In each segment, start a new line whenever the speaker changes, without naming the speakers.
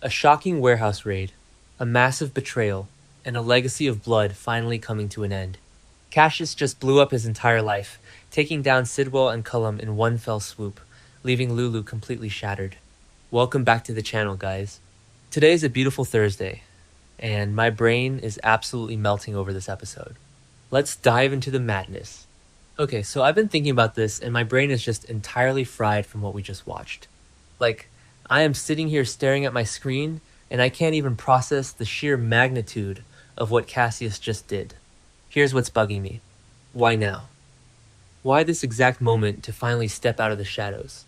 A shocking warehouse raid, a massive betrayal, and a legacy of blood finally coming to an end. Cassius just blew up his entire life, taking down Sidwell and Cullum in one fell swoop, leaving Lulu completely shattered. Welcome back to the channel, guys. Today is a beautiful Thursday, and my brain is absolutely melting over this episode. Let's dive into the madness. Okay, so I've been thinking about this, and my brain is just entirely fried from what we just watched. Like, I am sitting here staring at my screen, and I can't even process the sheer magnitude of what Cassius just did. Here's what's bugging me. Why now? Why this exact moment to finally step out of the shadows?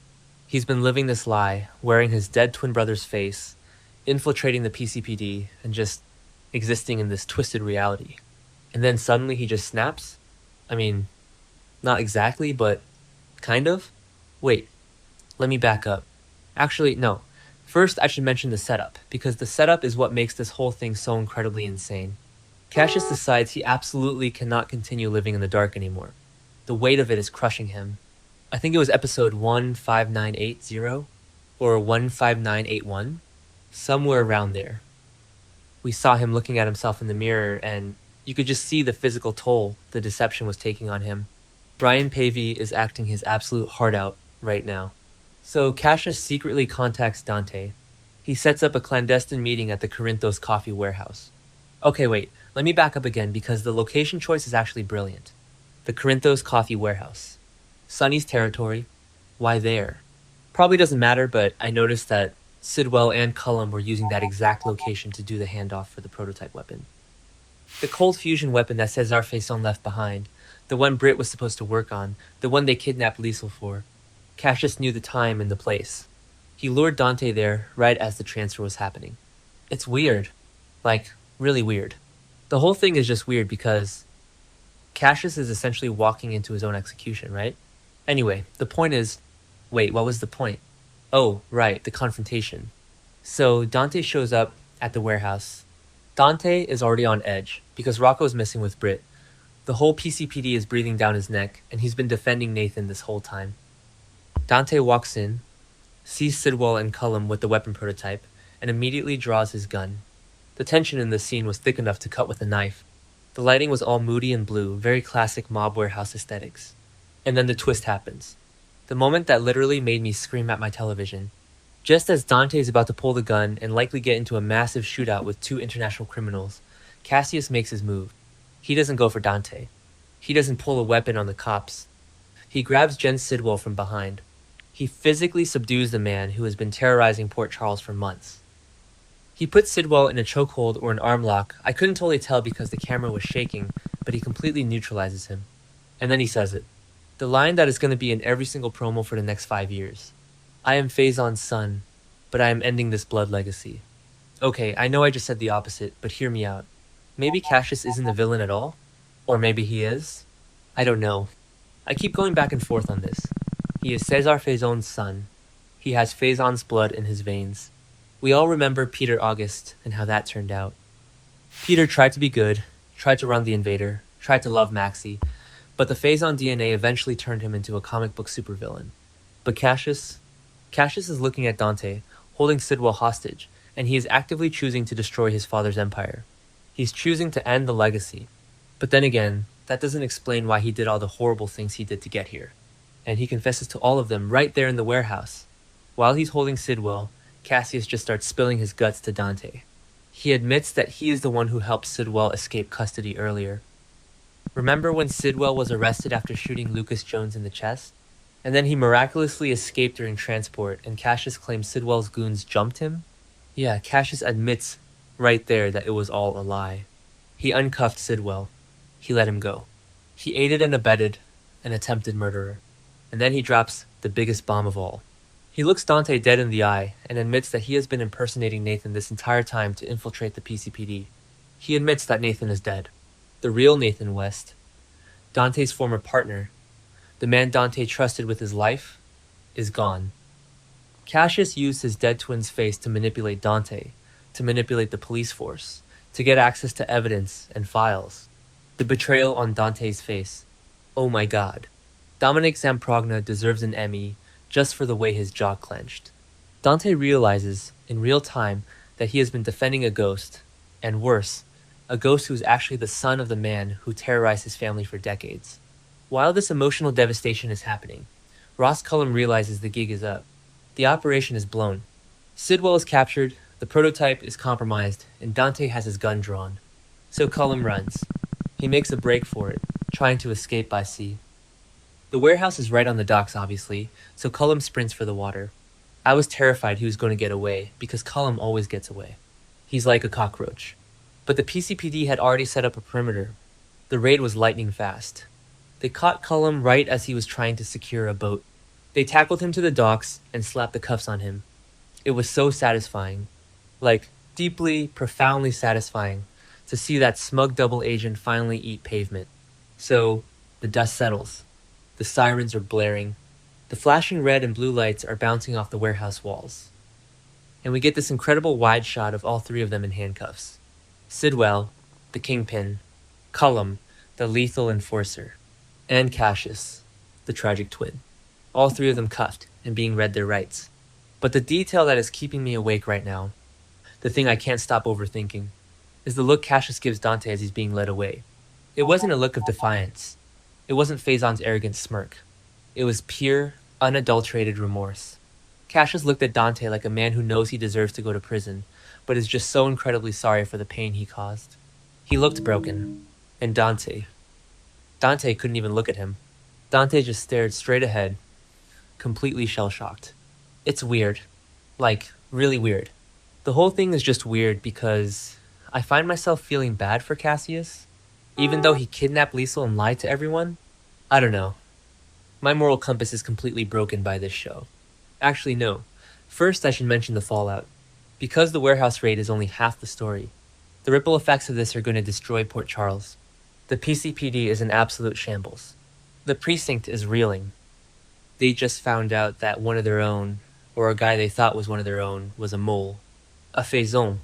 He's been living this lie, wearing his dead twin brother's face, infiltrating the PCPD, and just existing in this twisted reality. And then suddenly he just snaps? I mean, not exactly, but kind of? Wait, let me back up. Actually, no. First, I should mention the setup, because the setup is what makes this whole thing so incredibly insane. Cassius decides he absolutely cannot continue living in the dark anymore. The weight of it is crushing him. I think it was episode 15980 or 15981, somewhere around there. We saw him looking at himself in the mirror, and you could just see the physical toll the deception was taking on him. Brian Pavey is acting his absolute heart out right now. So Cassius secretly contacts Dante. He sets up a clandestine meeting at the Corinthos coffee warehouse. Okay, wait, let me back up again because the location choice is actually brilliant. The Corinthos coffee warehouse. Sonny's territory. Why there? Probably doesn't matter, but I noticed that Sidwell and Cullum were using that exact location to do the handoff for the prototype weapon. The cold fusion weapon that Cesar Faison left behind, the one Britt was supposed to work on, the one they kidnapped Liesel for. Cassius knew the time and the place. He lured Dante there right as the transfer was happening. It's weird. Like, really weird. The whole thing is just weird because Cassius is essentially walking into his own execution, right? Anyway, the point is... Wait, what was the point? Oh, right, the confrontation. So Dante shows up at the warehouse. Dante is already on edge because Rocco's missing with Britt. The whole PCPD is breathing down his neck, and he's been defending Nathan this whole time. Dante walks in, sees Sidwell and Cullum with the weapon prototype, and immediately draws his gun. The tension in this scene was thick enough to cut with a knife. The lighting was all moody and blue, very classic mob warehouse aesthetics. And then the twist happens. The moment that literally made me scream at my television. Just as Dante is about to pull the gun and likely get into a massive shootout with two international criminals, Cassius makes his move. He doesn't go for Dante. He doesn't pull a weapon on the cops. He grabs Jen Sidwell from behind. He physically subdues the man who has been terrorizing Port Charles for months. He puts Sidwell in a chokehold or an arm lock. I couldn't totally tell because the camera was shaking, but he completely neutralizes him. And then he says it. The line that is going to be in every single promo for the next 5 years. I am Faison's son, but I am ending this blood legacy. Okay, I know I just said the opposite, but hear me out. Maybe Cassius isn't the villain at all? Or maybe he is? I don't know. I keep going back and forth on this. He is Cesar Faison's son. He has Faison's blood in his veins. We all remember Peter August and how that turned out. Peter tried to be good, tried to run the invader, tried to love Maxie, but the Faison DNA eventually turned him into a comic book supervillain. But Cassius is looking at Dante, holding Sidwell hostage, and he is actively choosing to destroy his father's empire. He's choosing to end the legacy. But then again, that doesn't explain why he did all the horrible things he did to get here. And he confesses to all of them right there in the warehouse. While he's holding Sidwell, Cassius just starts spilling his guts to Dante. He admits that he is the one who helped Sidwell escape custody earlier. Remember when Sidwell was arrested after shooting Lucas Jones in the chest? And then he miraculously escaped during transport, and Cassius claims Sidwell's goons jumped him? Yeah, Cassius admits right there that it was all a lie. He uncuffed Sidwell. He let him go. He aided and abetted an attempted murderer. And then he drops the biggest bomb of all. He looks Dante dead in the eye and admits that he has been impersonating Nathan this entire time to infiltrate the PCPD. He admits that Nathan is dead. The real Nathan West, Dante's former partner, the man Dante trusted with his life, is gone. Cassius used his dead twin's face to manipulate Dante, to manipulate the police force, to get access to evidence and files. The betrayal on Dante's face. Oh my god. Dominic Zamprogna deserves an Emmy just for the way his jaw clenched. Dante realizes, in real time, that he has been defending a ghost, and worse, a ghost who is actually the son of the man who terrorized his family for decades. While this emotional devastation is happening, Ross Cullum realizes the gig is up. The operation is blown. Sidwell is captured, the prototype is compromised, and Dante has his gun drawn. So Cullum runs. He makes a break for it, trying to escape by sea. The warehouse is right on the docks, obviously, so Cullum sprints for the water. I was terrified he was going to get away, because Cullum always gets away. He's like a cockroach. But the PCPD had already set up a perimeter. The raid was lightning fast. They caught Cullum right as he was trying to secure a boat. They tackled him to the docks and slapped the cuffs on him. It was so satisfying. Like, deeply, profoundly satisfying to see that smug double agent finally eat pavement. So, the dust settles. The sirens are blaring. The flashing red and blue lights are bouncing off the warehouse walls. And we get this incredible wide shot of all three of them in handcuffs. Sidwell, the kingpin, Cullum, the lethal enforcer, and Cassius, the tragic twin. All three of them cuffed and being read their rights. But the detail that is keeping me awake right now, the thing I can't stop overthinking, is the look Cassius gives Dante as he's being led away. It wasn't a look of defiance. It wasn't Faison's arrogant smirk. It was pure, unadulterated remorse. Cassius looked at Dante like a man who knows he deserves to go to prison, but is just so incredibly sorry for the pain he caused. He looked broken. And Dante couldn't even look at him. Dante just stared straight ahead, completely shell-shocked. It's weird. Like, really weird. The whole thing is just weird because I find myself feeling bad for Cassius, even though he kidnapped Liesel and lied to everyone. I don't know. My moral compass is completely broken by this show. Actually, no. First, I should mention the fallout. Because the warehouse raid is only half the story, the ripple effects of this are going to destroy Port Charles. The PCPD is in absolute shambles. The precinct is reeling. They just found out that one of their own, or a guy they thought was one of their own, was a mole. A Faison,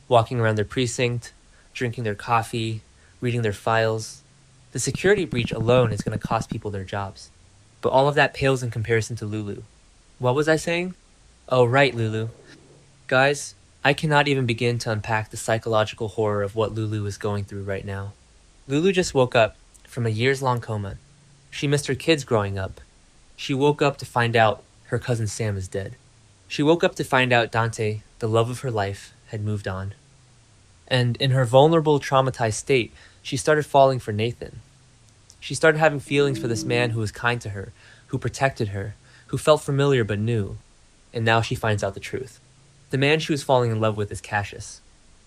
walking around their precinct, drinking their coffee, reading their files. The security breach alone is going to cost people their jobs. But all of that pales in comparison to Lulu. What was I saying? Oh, right, Lulu. Guys, I cannot even begin to unpack the psychological horror of what Lulu is going through right now. Lulu just woke up from a years-long coma. She missed her kids growing up. She woke up to find out her cousin Sam is dead. She woke up to find out Dante, the love of her life, had moved on. And in her vulnerable, traumatized state, she started falling for Nathan. She started having feelings for this man who was kind to her, who protected her, who felt familiar but new. And now she finds out the truth. The man she was falling in love with is Cassius.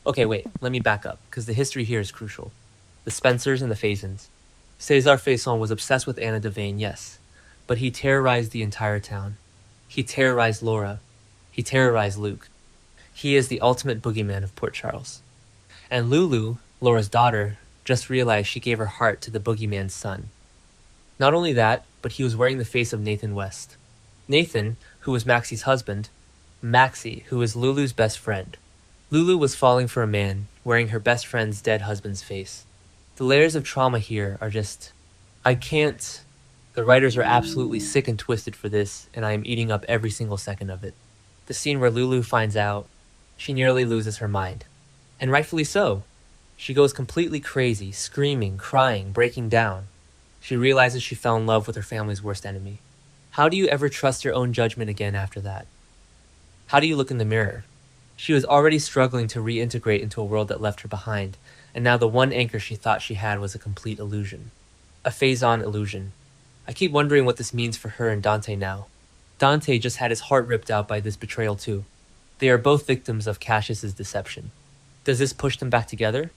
Okay, wait, let me back up, because the history here is crucial. The Spencers and the Faisons. César Faison was obsessed with Anna Devane, yes, but he terrorized the entire town. He terrorized Laura. He terrorized Luke. He is the ultimate boogeyman of Port Charles. And Lulu, Laura's daughter, just realized she gave her heart to the boogeyman's son. Not only that, but he was wearing the face of Nathan West. Nathan, who was Maxie's husband, Maxie, who was Lulu's best friend. Lulu was falling for a man, wearing her best friend's dead husband's face. The layers of trauma here are just... I can't... The writers are absolutely sick and twisted for this, and I am eating up every single second of it. The scene where Lulu finds out, she nearly loses her mind. And rightfully so. She goes completely crazy, screaming, crying, breaking down. She realizes she fell in love with her family's worst enemy. How do you ever trust your own judgment again after that? How do you look in the mirror? She was already struggling to reintegrate into a world that left her behind, and now the one anchor she thought she had was a complete illusion. A Faison illusion. I keep wondering what this means for her and Dante now. Dante just had his heart ripped out by this betrayal too. They are both victims of Cassius's deception. Does this push them back together?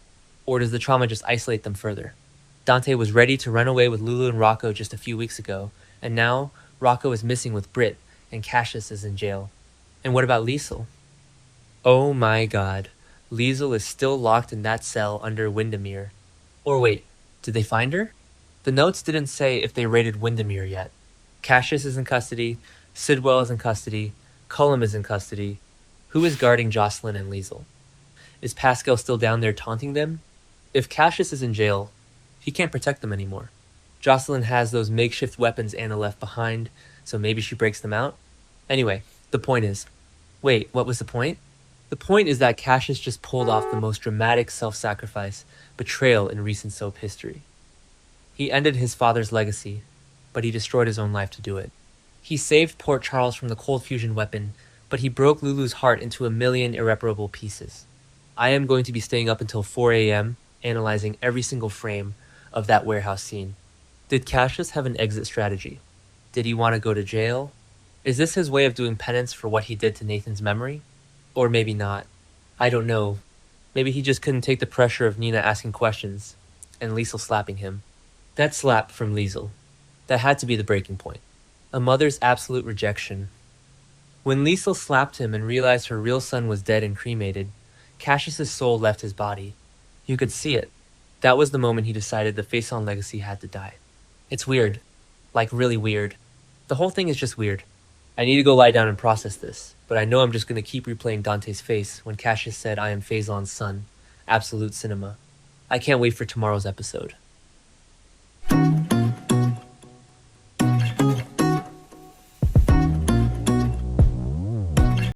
Or does the trauma just isolate them further? Dante was ready to run away with Lulu and Rocco just a few weeks ago, and now Rocco is missing with Britt, and Cassius is in jail. And what about Liesel? Oh my god, Liesel is still locked in that cell under Windermere. Or wait, did they find her? The notes didn't say if they raided Windermere yet. Cassius is in custody, Sidwell is in custody, Cullum is in custody. Who is guarding Jocelyn and Liesel? Is Pascal still down there taunting them? If Cassius is in jail, he can't protect them anymore. Jocelyn has those makeshift weapons Anna left behind, so maybe she breaks them out? Anyway, the point is... Wait, what was the point? The point is that Cassius just pulled off the most dramatic self-sacrifice betrayal in recent soap history. He ended his father's legacy, but he destroyed his own life to do it. He saved Port Charles from the cold fusion weapon, but he broke Lulu's heart into a million irreparable pieces. I am going to be staying up until 4 a.m., analyzing every single frame of that warehouse scene. Did Cassius have an exit strategy? Did he want to go to jail? Is this his way of doing penance for what he did to Nathan's memory? Or maybe not. I don't know. Maybe he just couldn't take the pressure of Nina asking questions, and Liesel slapping him. That slap from Liesel. That had to be the breaking point. A mother's absolute rejection. When Liesel slapped him and realized her real son was dead and cremated, Cassius's soul left his body. You could see it. That was the moment he decided the Faison legacy had to die. It's weird. Like, really weird. The whole thing is just weird. I need to go lie down and process this, but I know I'm just going to keep replaying Dante's face when Cassius said I am Faison's son. Absolute cinema. I can't wait for tomorrow's episode.